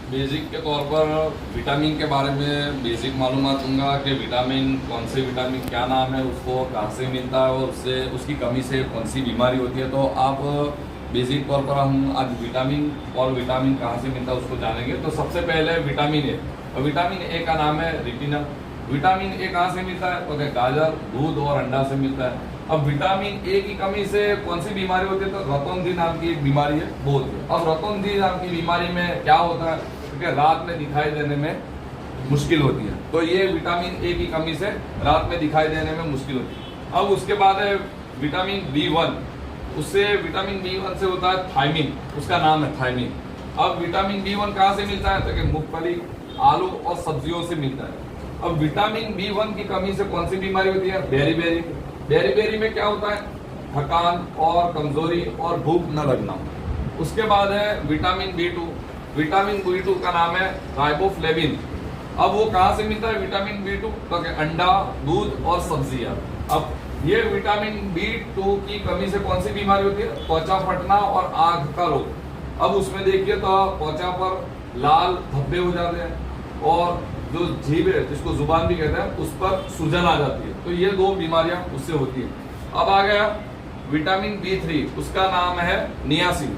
Basic के तौर पर विटामिन के बारे में बेसिक मालूमात दूंगा कि विटामिन कौन से विटामिन क्या नाम है, उसको कहाँ से मिलता है और उससे उसकी कमी से कौन सी बीमारी होती है। तो आप बेसिक तौर पर हम आज विटामिन और विटामिन कहाँ से मिलता है उसको जानेंगे। तो सबसे पहले विटामिन ए, और विटामिन ए का नाम है रेटिना। विटामिन ए कहाँ से मिलता है? तो गाजर, दूध और अंडा से मिलता है। अब विटामिन ए की कमी से कौन सी बीमारी होती है? तो रतौंधी नाम की एक बीमारी है, वो होती है। अब रतौंधी नाम की बीमारी में क्या होता है? क्योंकि रात में दिखाई देने में मुश्किल होती है, तो ये विटामिन ए की कमी से रात में दिखाई देने में मुश्किल होती है। अब उसके बाद है विटामिन बी1, उससे विटामिन बी1 से होता है थायमिन, उसका नाम है थायमिन। अब विटामिन बी1 कहाँ से मिलता है? तो मूंगफली, आलू और सब्जियों से मिलता है। अब विटामिन बी1 की कमी से कौन सी बीमारी होती है? बेरी बेरी में क्या होता है? थकान और कमजोरी और भूख न लगना। उसके बाद है विटामिन बी2। विटामिन बी2 का नाम है राइबोफ्लेविन। अब वो कहाँ से मिलता है विटामिन बी2? तो अंडा, दूध और सब्जियां। अब ये विटामिन बी2 की कमी से कौन सी बीमारी होती है? त्वचा फटना और आंख का रोग। अब उसमें देखिए तो त्वचा पर लाल धब्बे हो जाते हैं और जो जीभ है, जिसको जुबान भी कहते हैं, उस पर सूजन आ जाती है। तो ये दो बीमारियां उससे होती है। अब आ गया विटामिन बी3, उसका नाम है नियासिन।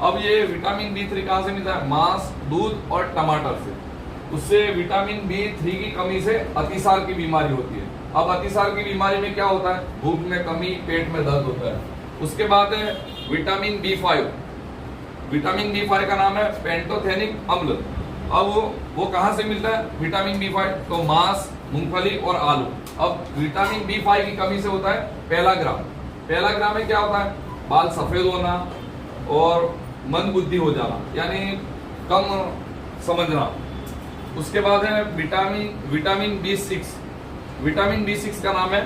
अब ये विटामिन बी3 कहाँ से मिलता है? मांस, दूध और टमाटर से। उससे विटामिन बी3 की कमी से अतिसार की बीमारी होती है। अब अतिसार की बीमारी में क्या होता है? भूख में कमी, पेट में दर्द होता है। उसके बाद है विटामिन बी5। विटामिन बी5 का नाम है पेंटोथेनिक अम्ल। अब वो कहाँ से मिलता है विटामिन बी5? तो मांस, मूंगफली और आलू। अब विटामिन बी5 की कमी से होता है पैलाग्राम में क्या होता है? बाल सफेद होना और मंद बुद्धि हो जाना, यानी कम समझना। उसके बाद है विटामिन बी6। विटामिन बी6 का नाम है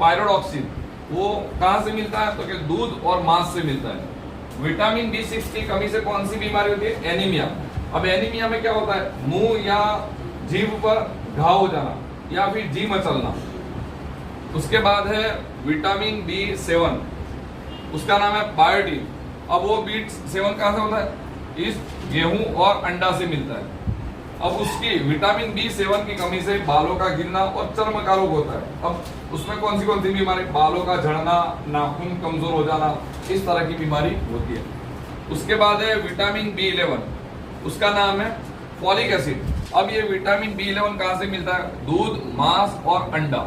पायरोडॉक्सिन। वो कहाँ से मिलता है? तो दूध और मांस से मिलता है। विटामिन बी6 की कमी से कौन सी बीमारी होती है? एनीमिया। अब एनीमिया में क्या होता है? मुंह या जीभ पर घाव हो जाना या फिर जी मचलना। उसके बाद है विटामिन बी7, उसका नाम है बायोटीन। अब वो बी7 कहाँ से होता है? इस गेहूं और अंडा से मिलता है। अब उसकी विटामिन बी7 की कमी से बालों का गिरना और चर्म का रोग होता है। अब उसमें कौन सी बीमारी? बालों का झड़ना, नाखून कमजोर हो जाना, इस तरह की बीमारी होती है। उसके बाद है विटामिन बी11, उसका नाम है फॉलिक एसिड। अब ये विटामिन बी11 कहाँ से मिलता है? दूध, मांस और अंडा।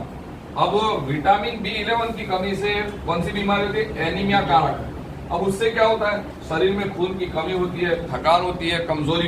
अब विटामिन बी11 की कमी से कौन सी बीमारी होती है? एनीमिया कारक। अब उससे क्या होता है? शरीर में खून की कमी होती है, थकान होती है, कमजोरी